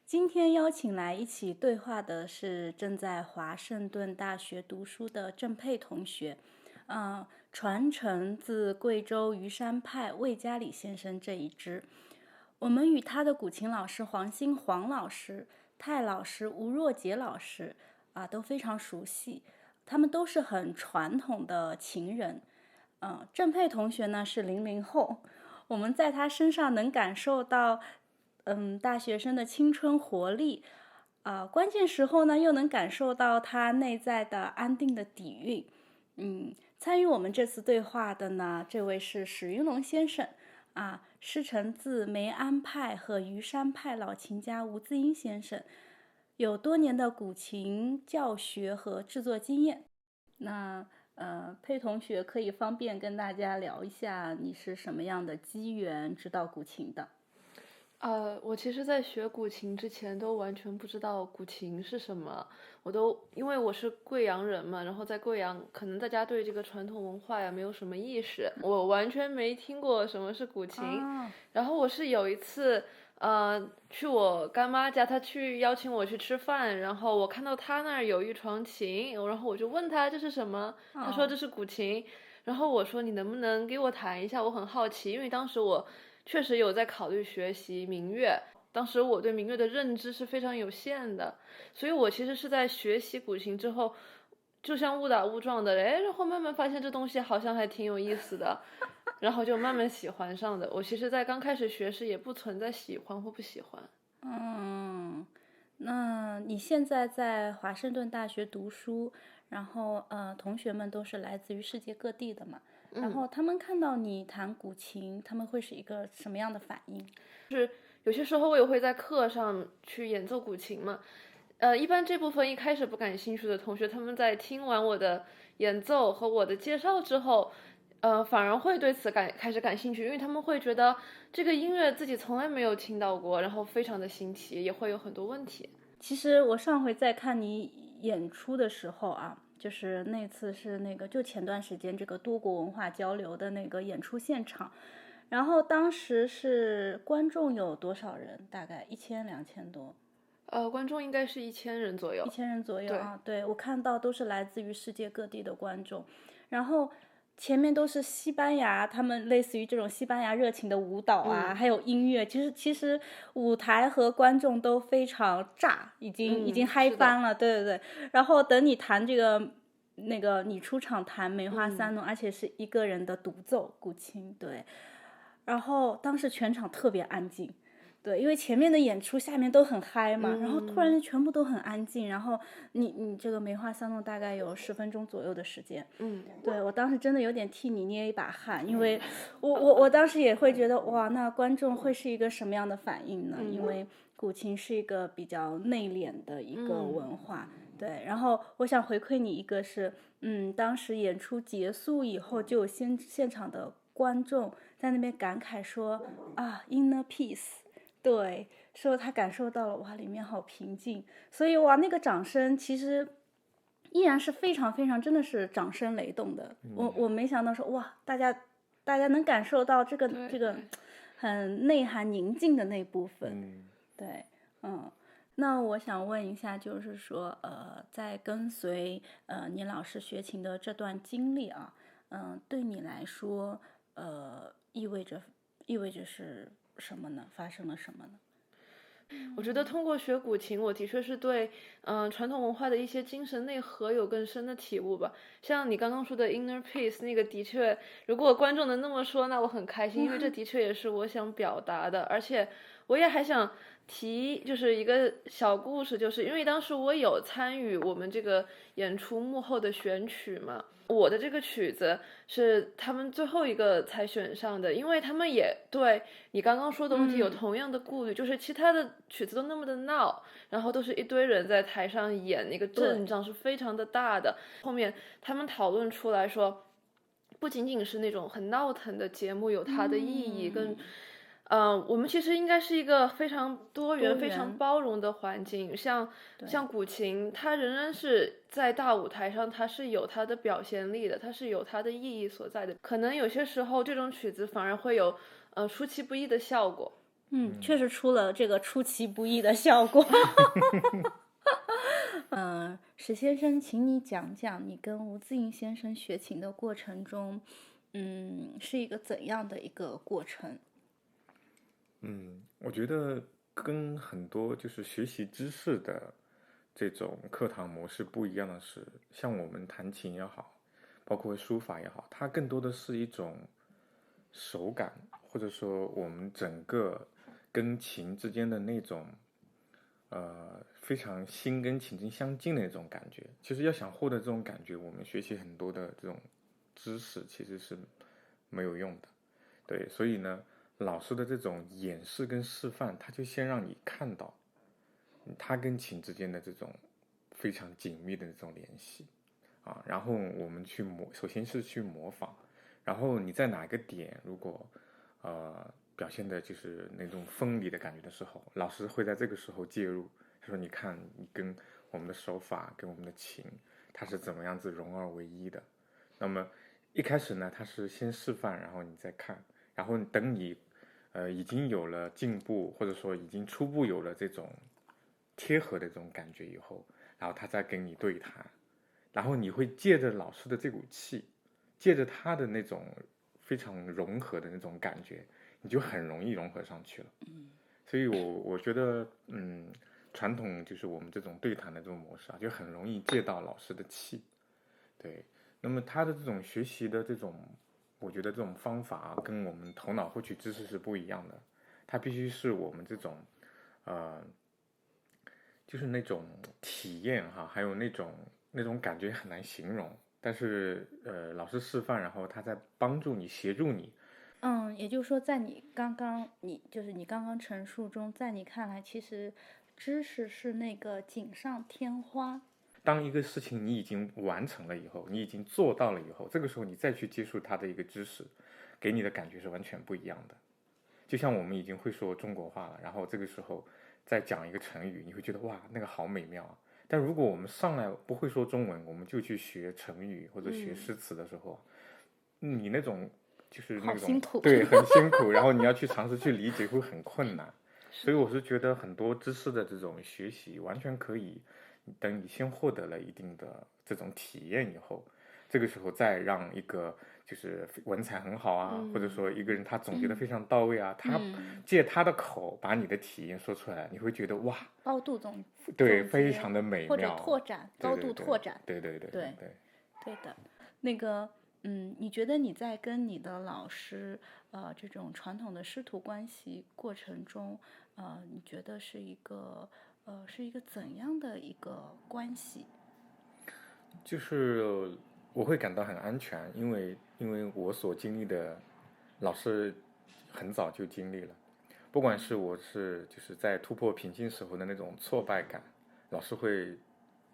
今天邀请来一起对话的是正在华盛顿大学读书的郑佩同学，传承自贵州虞山派魏家里先生这一支。我们与他的古琴老师黄老师、泰老师吴若杰老师都非常熟悉，他们都是很传统的琴人。郑佩同学呢是00后，我们在他身上能感受到，大学生的青春活力，关键时候呢又能感受到他内在的安定的底蕴。参与我们这次对话的呢，这位是史云龙先生，师承自梅安派和虞山派老琴家吴自英先生，有多年的古琴教学和制作经验。那佩同学可以方便跟大家聊一下你是什么样的机缘知道古琴的？我其实在学古琴之前都完全不知道古琴是什么，因为我是贵阳人嘛，然后在贵阳可能大家对这个传统文化呀没有什么意识，我完全没听过什么是古琴。然后我是有一次去我干妈家，她去邀请我去吃饭，然后我看到她那儿有一床琴，然后我就问她这是什么，她说这是古琴，然后我说你能不能给我弹一下，我很好奇，因为当时我确实有在考虑学习民乐，当时我对民乐的认知是非常有限的，所以我其实是在学习古琴之后，就像误打误撞的，然后慢慢发现这东西好像还挺有意思的，然后就慢慢喜欢上的。我其实在刚开始学时也不存在喜欢或不喜欢。那你现在在华盛顿大学读书，然后同学们都是来自于世界各地的嘛，然后他们看到你弹古琴，他们会是一个什么样的反应？有些时候我也会在课上去演奏古琴嘛，一般这部分一开始不感兴趣的同学，他们在听完我的演奏和我的介绍之后，反而会对此开始感兴趣，因为他们会觉得这个音乐自己从来没有听到过，然后非常的新奇，也会有很多问题。其实我上回在看你演出的时候就是那次是就前段时间这个多国文化交流的那个演出现场，然后当时是观众有多少人？大概1000、2000多。观众应该是1000人左右。1000人左右对，我看到都是来自于世界各地的观众，然后前面都是西班牙，他们类似于这种西班牙热情的舞蹈还有音乐，其实舞台和观众都非常炸，已经嗨翻了，对对对。然后等你弹这个你出场弹梅花三弄，而且是一个人的独奏古琴，对。然后当时全场特别安静。对，因为前面的演出下面都很嗨嘛，然后突然全部都很安静，然后你这个梅花三弄大概有10分钟左右的时间，对，我当时真的有点替你捏一把汗，因为我当时也会觉得哇，那观众会是一个什么样的反应呢？因为古琴是一个比较内敛的一个文化，对，然后我想回馈你一个是，当时演出结束以后，就有现场的观众在那边感慨说，inner peace。对，说他感受到了哇，里面好平静，所以哇，那个掌声其实依然是非常非常，真的是掌声雷动的。我没想到说哇，大家能感受到这个很内涵宁静的那部分。对，那我想问一下，就是说在跟随你老师学琴的这段经历对你来说意味着是什么呢？发生了什么呢？我觉得通过学古琴，我的确是对传统文化的一些精神内核有更深的体悟吧。像你刚刚说的 inner peace 那个，的确，如果观众能那么说，那我很开心，因为这的确也是我想表达的。而且我也还想提就是一个小故事，就是因为当时我有参与我们这个演出幕后的选曲嘛。我的这个曲子是他们最后一个才选上的，因为他们也对你刚刚说的问题有同样的顾虑，就是其他的曲子都那么的闹，然后都是一堆人在台上演，那个阵仗是非常的大的。后面他们讨论出来说，不仅仅是那种很闹腾的节目有它的意义跟。我们其实应该是一个非常多元、非常包容的环境。像古琴，它仍然是在大舞台上，它是有它的表现力的，它是有它的意义所在的。可能有些时候这种曲子反而会有出其不意的效果。确实出了这个出其不意的效果。史先生，请你讲讲你跟吴自颖先生学琴的过程中，是一个怎样的一个过程？我觉得跟很多就是学习知识的这种课堂模式不一样的是，像我们弹琴也好，包括书法也好，它更多的是一种手感，或者说我们整个跟琴之间的那种非常心跟琴声相近的那种感觉。其实要想获得这种感觉，我们学习很多的这种知识其实是没有用的。对，所以呢，老师的这种演示跟示范，他就先让你看到他跟琴之间的这种非常紧密的这种联系啊，然后我们去首先是去模仿，然后你在哪个点如果表现的就是那种锋利的感觉的时候，老师会在这个时候介入，就说你看你跟我们的手法跟我们的琴它是怎么样子融二为一的。那么一开始呢，他是先示范，然后你再看，然后等你已经有了进步，或者说已经初步有了这种贴合的这种感觉以后，然后他再跟你对谈，然后你会借着老师的这股气，借着他的那种非常融合的那种感觉，你就很容易融合上去了。所以我觉得传统就是我们这种对谈的这种模式啊，就很容易借到老师的气。对，那么他的这种学习的这种，我觉得这种方法啊，跟我们头脑获取知识是不一样的。它必须是我们这种就是那种体验哈，还有那种感觉很难形容。但是老师示范，然后他在帮助你、协助你。也就是说，在你刚刚陈述中，在你看来，其实知识是那个锦上添花。当一个事情你已经完成了以后，你已经做到了以后，这个时候你再去接触它的一个知识，给你的感觉是完全不一样的。就像我们已经会说中国话了，然后这个时候再讲一个成语，你会觉得哇，那个好美妙啊。但如果我们上来不会说中文，我们就去学成语或者学诗词的时候，你那种就是那种对很辛苦，然后你要去尝试去理解会很困难。所以我是觉得很多知识的这种学习完全可以等你先获得了一定的这种体验以后，这个时候再让一个就是文采很好啊，或者说一个人他总结的非常到位啊，他借他的口把你的体验说出来，你会觉得哇，高度总对，非常的美妙，或者拓展，高度拓展，对的。那个你觉得你在跟你的老师这种传统的师徒关系过程中，你觉得是一个怎样的一个关系？就是我会感到很安全，因为我所经历的，老师很早就经历了。不管是我是就是在突破瓶颈时候的那种挫败感，老师会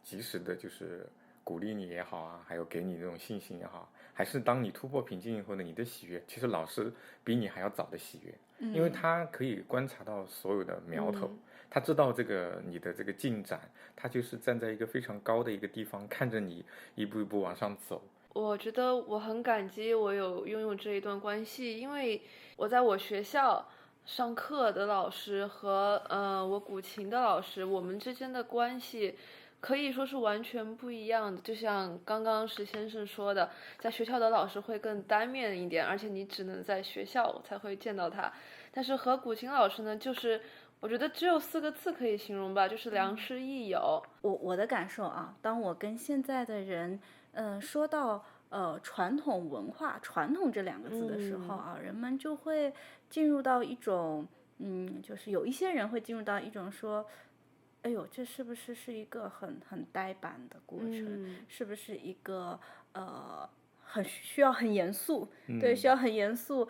及时的就是鼓励你也好啊，还有给你那种信心也好，还是当你突破瓶颈以后呢，你的喜悦，其实老师比你还要早的喜悦，因为他可以观察到所有的苗头，他知道这个你的这个进展，他就是站在一个非常高的一个地方，看着你一步一步往上走。我觉得我很感激我有拥有这一段关系，因为我在我学校上课的老师和我古琴的老师，我们之间的关系可以说是完全不一样的。就像刚刚石先生说的，在学校的老师会更单面一点，而且你只能在学校才会见到他。但是和古琴老师呢，就是我觉得只有4个字可以形容吧，就是良师益友。我的感受啊，当我跟现在的人说到传统文化、传统这2个字的时候啊，人们就会进入到一种就是有一些人会进入到一种说，哎呦，这是不是一个很呆板的过程？是不是一个很需要很严肃？对，需要很严肃，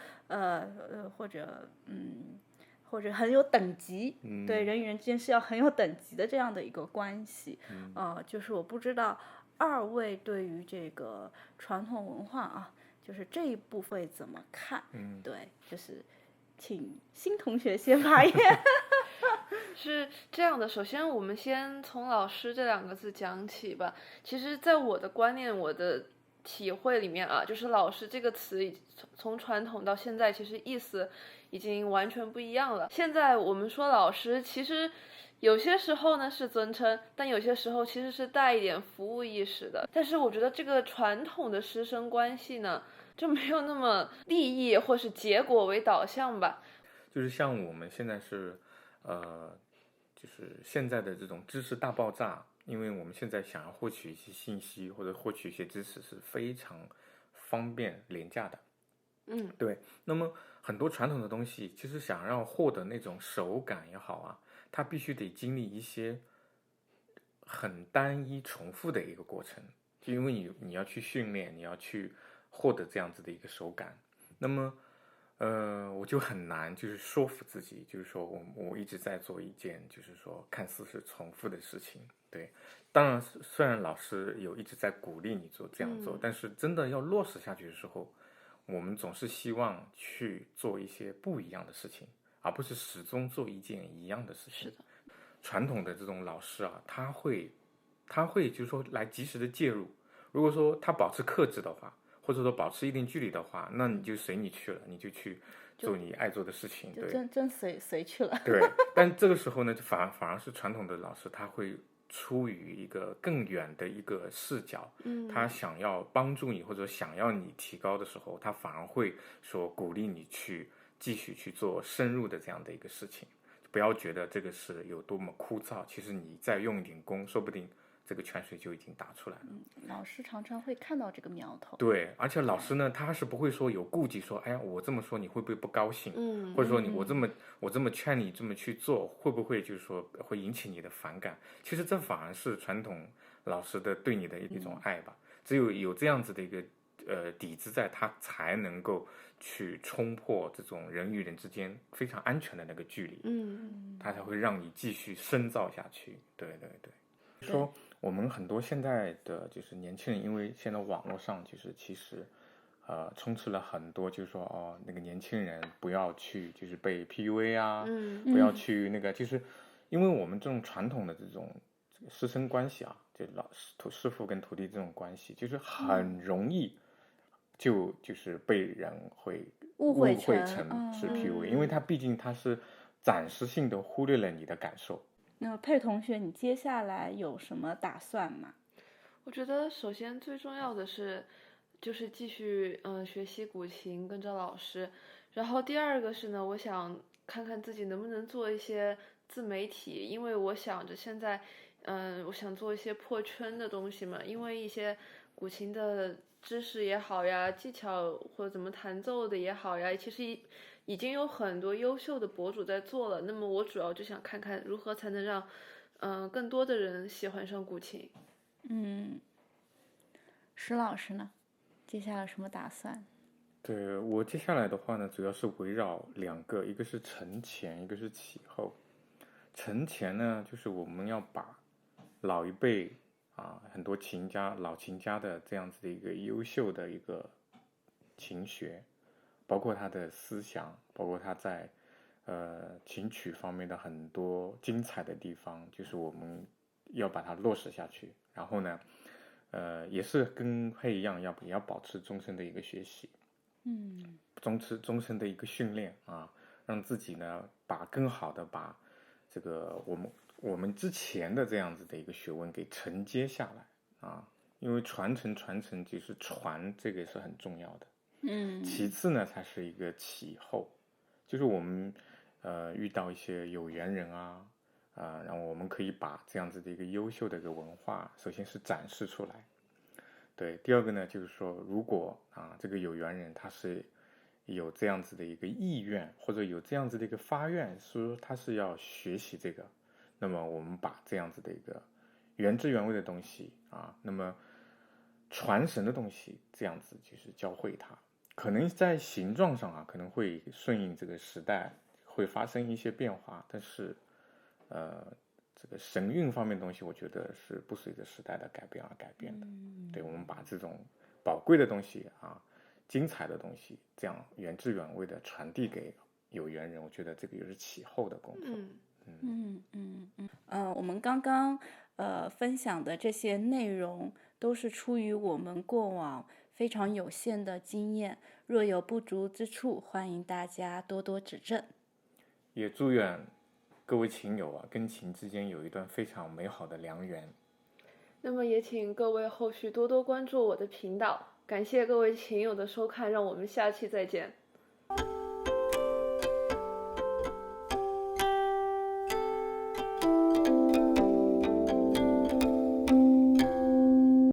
或者很有等级，对，人与人之间是要很有等级的这样的一个关系。就是我不知道2位对于这个传统文化啊，就是这一部分会怎么看？对，就是请新同学先发言。是这样的，首先我们先从老师这2个字讲起吧。其实在我的观念，我的体会里面啊，就是老师这个词从传统到现在，其实意思已经完全不一样了。现在我们说老师，其实有些时候呢是尊称，但有些时候其实是带一点服务意识的。但是我觉得这个传统的师生关系呢，就没有那么利益或是结果为导向吧。就是像我们现在是，就是现在的这种知识大爆炸，因为我们现在想要获取一些信息或者获取一些知识是非常方便廉价的。对。那么很多传统的东西，其实想要获得那种手感也好啊，它必须得经历一些很单一重复的一个过程，就因为你要去训练，你要去获得这样子的一个手感。那么我就很难就是说服自己，就是说我一直在做一件就是说看似是重复的事情。对。当然虽然老师有一直在鼓励你做这样做，但是真的要落实下去的时候，我们总是希望去做一些不一样的事情，而不是始终做一件一样的事情。是的。传统的这种老师啊，他会就是说来及时的介入。如果说他保持克制的话，或者说保持一定距离的话，那你就随你去了，你就去做你爱做的事情。就对，真随去了。对。但这个时候呢，反而是传统的老师，他会出于一个更远的一个视角，他想要帮助你或者想要你提高的时候，他反而会说鼓励你去继续去做深入的这样的一个事情。不要觉得这个是有多么枯燥，其实你再用一点功，说不定这个泉水就已经打出来了。老师常常会看到这个苗头。对，而且老师呢，他是不会说有顾忌，说，哎呀，我这么说你会不会不高兴？或者说我这么劝你这么去做，会不会就是说会引起你的反感？其实这反而是传统老师的对你的一种爱吧。只有这样子的一个底子在，他才能够去冲破这种人与人之间非常安全的那个距离。他才会让你继续深造下去。对对对。说我们很多现在的就是年轻人，因为现在网络上就是其实充斥了很多，就是说那个年轻人不要去就是被 PUA 啊，不要去那个，就是因为我们这种传统的这种师生关系啊，就师傅跟徒弟这种关系，就是很容易就是被人会误会成是 PUA，因为他毕竟他是暂时性的忽略了你的感受。那佩同学，你接下来有什么打算吗？我觉得首先最重要的是，就是继续学习古琴，跟着老师。然后第二个是呢，我想看看自己能不能做一些自媒体，因为我想着现在，我想做一些破圈的东西嘛，因为一些古琴的知识也好呀，技巧或者怎么弹奏的也好呀，其实已经有很多优秀的博主在做了。那么我主要就想看看如何才能让更多的人喜欢上古琴。石老师呢？接下来有什么打算？对，我接下来的话呢，主要是围绕两个，一个是承前，一个是启后。承前呢，就是我们要把老一辈很多老琴家的这样子的一个优秀的一个琴学，包括他的思想，包括他在琴曲方面的很多精彩的地方，就是我们要把它落实下去。然后呢，也是跟佩一样，也要保持终身的一个学习，终身的一个训练啊，让自己呢更好的把这个我们之前的这样子的一个学问给承接下来啊，因为传承就是传，这个是很重要的。其次呢，才是一个启后，就是我们遇到一些有缘人然后我们可以把这样子的一个优秀的一个文化，首先是展示出来。对，第二个呢，就是说，如果这个有缘人他是有这样子的一个意愿，或者有这样子的一个发愿，说他是要学习这个，那么我们把这样子的一个原汁原味的东西那么传神的东西，这样子就是教会他。可能在形状上可能会顺应这个时代，会发生一些变化，但是这个神韵方面的东西，我觉得是不随着时代的改变而改变的。对，我们把这种宝贵的东西精彩的东西，这样原汁原味的传递给有缘人，我觉得这个也是启后的功夫。我们刚刚分享的这些内容，都是出于我们过往非常有限的经验，若有不足之处，欢迎大家多多指正。也祝愿各位琴友跟琴之间有一段非常美好的良缘。那么也请各位后续多多关注我的频道，感谢各位琴友的收看，让我们下期再见。